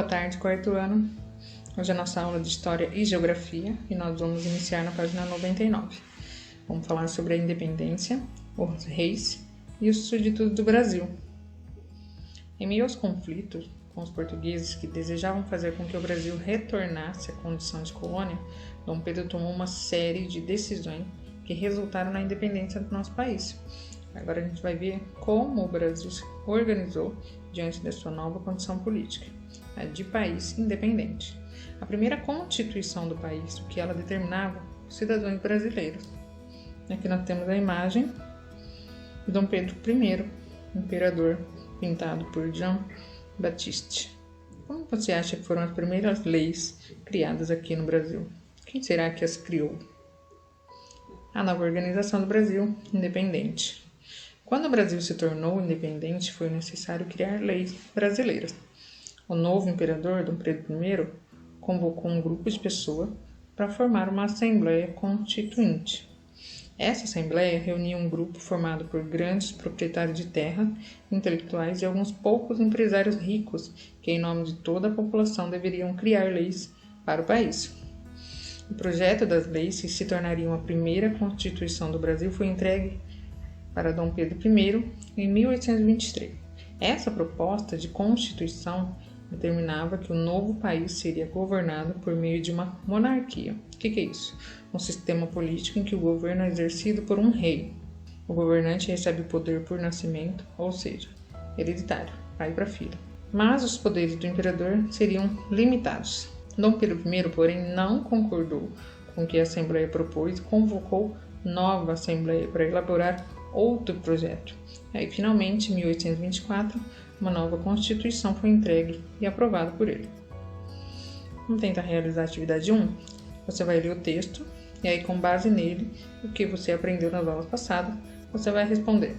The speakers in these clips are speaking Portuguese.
tarde, quarto ano. Hoje é a nossa aula de História e Geografia e nós vamos iniciar na página 99. Vamos falar sobre a independência, os reis e os súditos do Brasil. Em meio aos conflitos com os portugueses que desejavam fazer com que o Brasil retornasse à condição de colônia, Dom Pedro tomou uma série de decisões que resultaram na independência do nosso país. Agora a gente vai ver como o Brasil se organizou diante da sua nova condição política, a de país independente. A primeira constituição do país, o que ela determinava os cidadãos brasileiros. Aqui nós temos a imagem de Dom Pedro I, imperador, pintado por Jean Baptiste. Como você acha que foram as primeiras leis criadas aqui no Brasil? Quem será que as criou? A nova organização do Brasil independente. Quando o Brasil se tornou independente, foi necessário criar leis brasileiras. O novo imperador, Dom Pedro I, convocou um grupo de pessoas para formar uma Assembleia Constituinte. Essa Assembleia reunia um grupo formado por grandes proprietários de terra, intelectuais e alguns poucos empresários ricos, que em nome de toda a população deveriam criar leis para o país. O projeto das leis, que se tornaria a primeira Constituição do Brasil, foi entregue para Dom Pedro I em 1823. Essa proposta de Constituição determinava que o novo país seria governado por meio de uma monarquia. O que é isso? Um sistema político em que o governo é exercido por um rei. O governante recebe o poder por nascimento, ou seja, hereditário, pai para filho. Mas os poderes do imperador seriam limitados. Dom Pedro I, porém, não concordou com o que a Assembleia propôs e convocou nova Assembleia para elaborar outro projeto. Aí, finalmente, em 1824, uma nova Constituição foi entregue e aprovada por ele. Vamos tentar realizar a atividade 1? Você vai ler o texto e aí, com base nele, o que você aprendeu nas aulas passadas, você vai responder.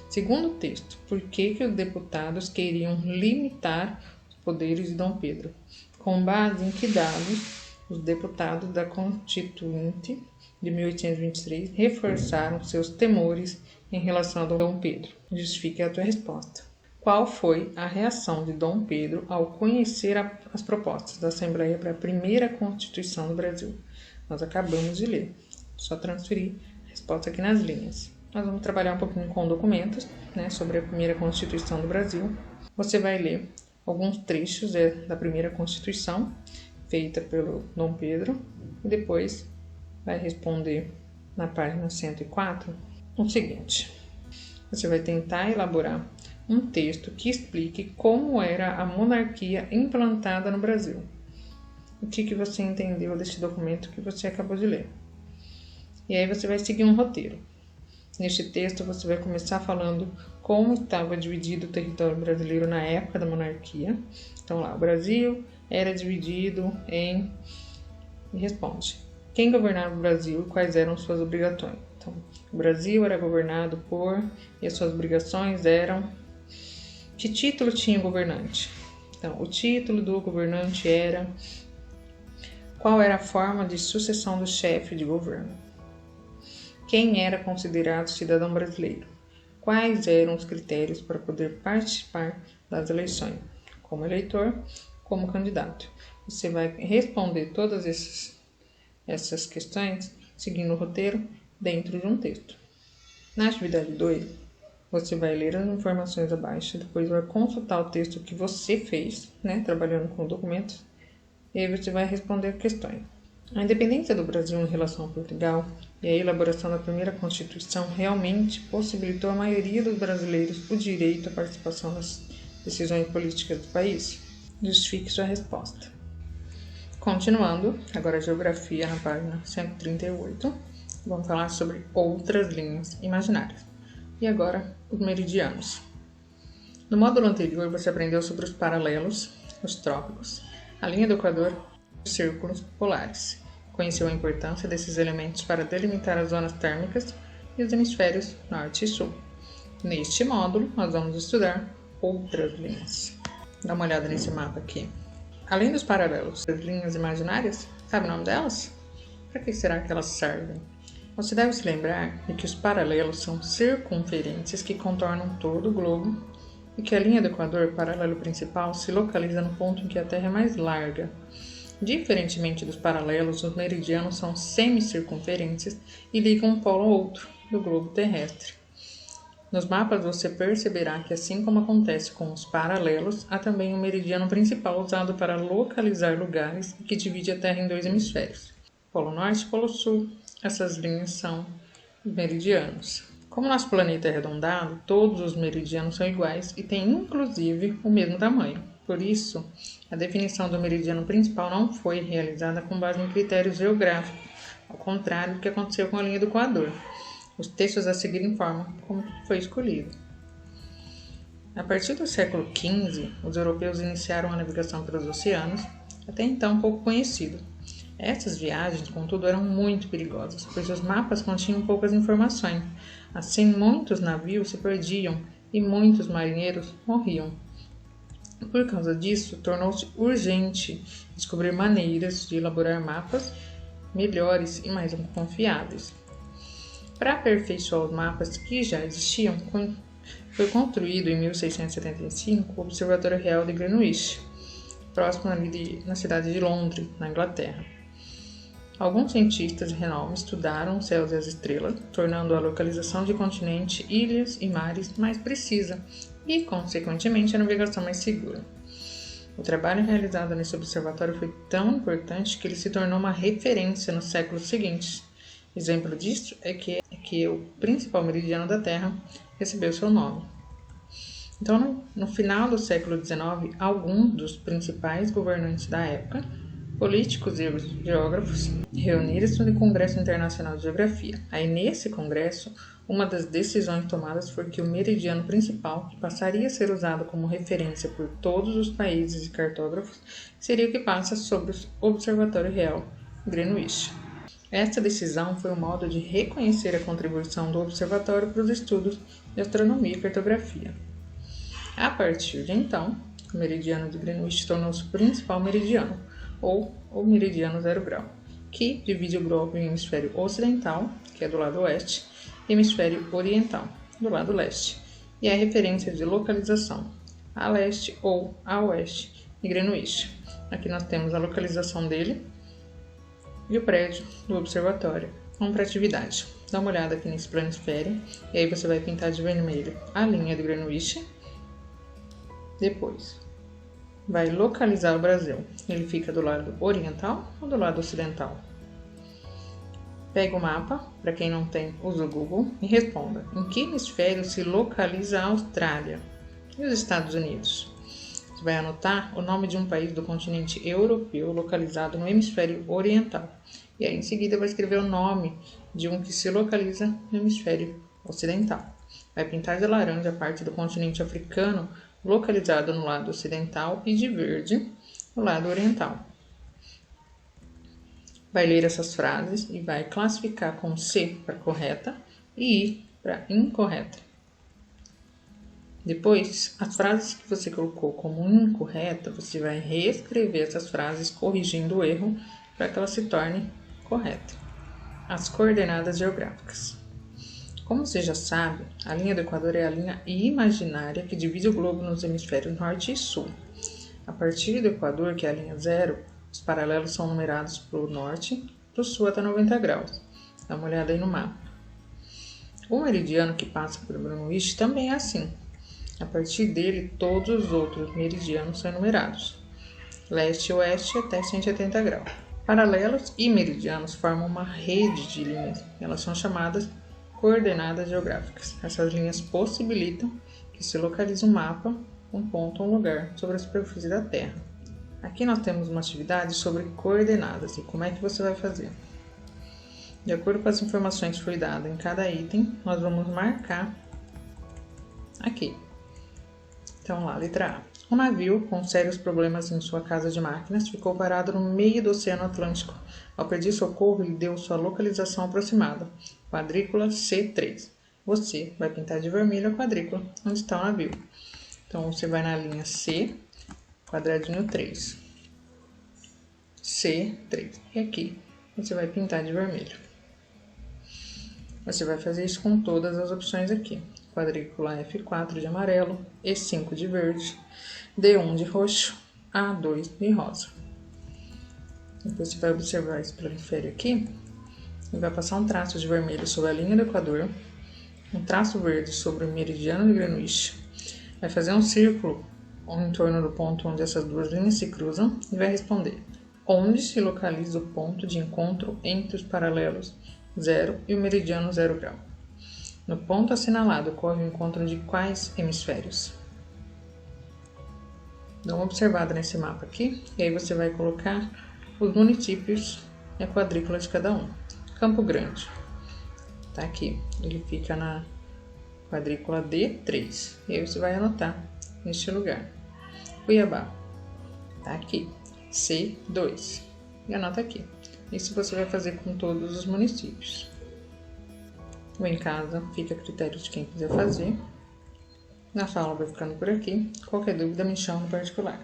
Segundo o texto, por que os deputados queriam limitar os poderes de Dom Pedro? Com base em que dados os deputados da Constituinte de 1823 reforçaram seus temores em relação a Dom Pedro? Justifique a tua resposta. Qual foi a reação de Dom Pedro ao conhecer as propostas da Assembleia para a primeira Constituição do Brasil? Nós acabamos de ler. Só transferir a resposta aqui nas linhas. Nós vamos trabalhar um pouquinho com documentos, sobre a primeira Constituição do Brasil. Você vai ler alguns trechos da primeira Constituição, feita pelo Dom Pedro, e depois vai responder na página 104 o seguinte. Você vai tentar elaborar um texto que explique como era a monarquia implantada no Brasil. O que você entendeu desse documento que você acabou de ler. E aí você vai seguir um roteiro. Neste texto você vai começar falando como estava dividido o território brasileiro na época da monarquia. Então lá, o Brasil era dividido em... E responde. Quem governava o Brasil e quais eram suas obrigações? Então, o Brasil era governado por... E as suas obrigações eram... Que título tinha o governante? Então, o título do governante era... Qual era a forma de sucessão do chefe de governo? Quem era considerado cidadão brasileiro? Quais eram os critérios para poder participar das eleições? Como eleitor, como candidato. Você vai responder todas essas questões seguindo o roteiro dentro de um texto. Na atividade 2, você vai ler as informações abaixo, depois vai consultar o texto que você fez, trabalhando com documentos, e aí você vai responder questões. A independência do Brasil em relação a Portugal e a elaboração da primeira Constituição realmente possibilitou à maioria dos brasileiros o direito à participação nas decisões políticas do país? Justifique sua resposta. Continuando, agora a geografia na página 138, vamos falar sobre outras linhas imaginárias. E agora, os meridianos. No módulo anterior, você aprendeu sobre os paralelos, os trópicos, a linha do Equador e os círculos polares. Conheceu a importância desses elementos para delimitar as zonas térmicas e os hemisférios norte e sul. Neste módulo, nós vamos estudar outras linhas. Dá uma olhada nesse mapa aqui. Além dos paralelos, as linhas imaginárias, sabe o nome delas? Para que será que elas servem? Você deve se lembrar de que os paralelos são circunferências que contornam todo o globo e que a linha do Equador, paralelo principal, se localiza no ponto em que a Terra é mais larga. Diferentemente dos paralelos, os meridianos são semicircunferentes e ligam um polo ao outro do globo terrestre. Nos mapas você perceberá que, assim como acontece com os paralelos, há também um meridiano principal usado para localizar lugares e que divide a Terra em dois hemisférios, Polo Norte e Polo Sul. Essas linhas são meridianos. Como nosso planeta é arredondado, todos os meridianos são iguais e têm inclusive o mesmo tamanho. Por isso, a definição do meridiano principal não foi realizada com base em critérios geográficos, ao contrário do que aconteceu com a linha do Equador. Os textos a seguir informam como foi escolhido. A partir do século XV, os europeus iniciaram a navegação pelos oceanos, até então pouco conhecido. Essas viagens, contudo, eram muito perigosas, pois os mapas continham poucas informações. Assim, muitos navios se perdiam e muitos marinheiros morriam. Por causa disso, tornou-se urgente descobrir maneiras de elaborar mapas melhores e mais confiáveis. Para aperfeiçoar os mapas que já existiam, foi construído em 1675 o Observatório Real de Greenwich, próximo ali na cidade de Londres, na Inglaterra. Alguns cientistas de renome estudaram os céus e as estrelas, tornando a localização de continentes, ilhas e mares mais precisa e, consequentemente, a navegação mais segura. O trabalho realizado nesse observatório foi tão importante que ele se tornou uma referência nos séculos seguintes. Exemplo disso é que o principal meridiano da Terra recebeu seu nome. Então, no final do século XIX, alguns dos principais governantes da época, políticos e geógrafos, reuniram-se no Congresso Internacional de Geografia. Aí, nesse congresso, uma das decisões tomadas foi que o meridiano principal, que passaria a ser usado como referência por todos os países e cartógrafos, seria o que passa sobre o Observatório Real Greenwich. Esta decisão foi um modo de reconhecer a contribuição do observatório para os estudos de astronomia e cartografia. A partir de então, o meridiano de Greenwich tornou-se o principal meridiano, ou o meridiano zero grau, que divide o globo em hemisfério ocidental, que é do lado oeste, e hemisfério oriental, do lado leste, e é referência de localização, a leste ou a oeste de Greenwich. Aqui nós temos a localização dele e o prédio do observatório. Vamos para a atividade. Dá uma olhada aqui nesse planisfério e aí você vai pintar de vermelho a linha de Greenwich. Depois, vai localizar o Brasil. Ele fica do lado oriental ou do lado ocidental? Pega o mapa, para quem não tem, usa o Google e responda: em que hemisfério se localiza a Austrália e os Estados Unidos? Você vai anotar o nome de um país do continente europeu localizado no hemisfério oriental. E aí, em seguida, vai escrever o nome de um que se localiza no hemisfério ocidental. Vai pintar de laranja a parte do continente africano localizado no lado ocidental e de verde no lado oriental. Vai ler essas frases e vai classificar com C para correta e I para incorreta. Depois, as frases que você colocou como incorreta, você vai reescrever essas frases corrigindo o erro para que ela se torne correta. As coordenadas geográficas. Como você já sabe, a linha do Equador é a linha imaginária que divide o globo nos hemisférios norte e sul. A partir do Equador, que é a linha zero, os paralelos são numerados para o norte, para o sul até 90 graus. Dá uma olhada aí no mapa. O meridiano que passa por Greenwich também é assim. A partir dele, todos os outros meridianos são numerados, leste e oeste até 180 graus. Paralelos e meridianos formam uma rede de linhas. Elas são chamadas coordenadas geográficas. Essas linhas possibilitam que se localize um mapa, um ponto ou um lugar sobre a superfície da Terra. Aqui nós temos uma atividade sobre coordenadas e como é que você vai fazer. De acordo com as informações que foi dada em cada item, nós vamos marcar aqui. Então lá, letra A. Um navio com sérios problemas em sua casa de máquinas ficou parado no meio do Oceano Atlântico. Ao pedir socorro, ele deu sua localização aproximada, quadrícula C3. Você vai pintar de vermelho a quadrícula onde está o navio. Então, você vai na linha C, quadradinho 3. C3. E aqui, você vai pintar de vermelho. Você vai fazer isso com todas as opções aqui. quadrícula F4 de amarelo, E5 de verde, D1 de roxo, A2 de rosa. Depois você vai observar esse planisfério aqui e vai passar um traço de vermelho sobre a linha do Equador, um traço verde sobre o meridiano de Greenwich, vai fazer um círculo em torno do ponto onde essas duas linhas se cruzam e vai responder: onde se localiza o ponto de encontro entre os paralelos 0 e o meridiano 0 grau? No ponto assinalado ocorre o encontro de quais hemisférios? Dá uma observada nesse mapa aqui, e aí você vai colocar os municípios e a quadrícula de cada um. Campo Grande, tá aqui, ele fica na quadrícula D3, e aí você vai anotar neste lugar. Cuiabá, tá aqui, C2, e anota aqui. Isso você vai fazer com todos os municípios. O em casa fica a critério de quem quiser fazer. Nossa aula vai ficando por aqui. Qualquer dúvida me chama no particular.